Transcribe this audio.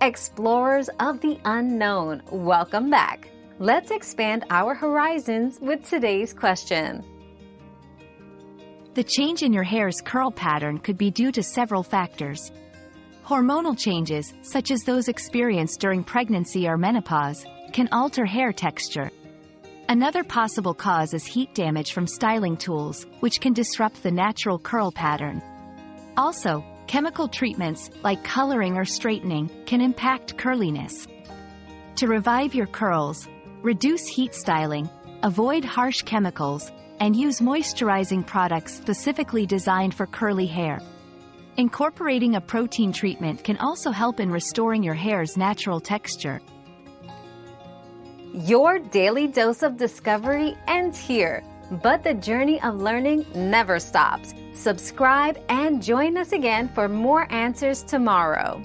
Explorers of the unknown, welcome back. Let's expand our horizons with today's question. The change in your hair's curl pattern could be due to several factors. Hormonal changes, such as those experienced during pregnancy or menopause, can alter hair texture. Another possible cause is heat damage from styling tools, which can disrupt the natural curl pattern. Also, chemical treatments, like coloring or straightening, can impact curliness. To revive your curls, reduce heat styling, avoid harsh chemicals, and use moisturizing products specifically designed for curly hair. Incorporating a protein treatment can also help in restoring your hair's natural texture. Your daily dose of discovery ends here, but the journey of learning never stops. Subscribe and join us again for more answers tomorrow.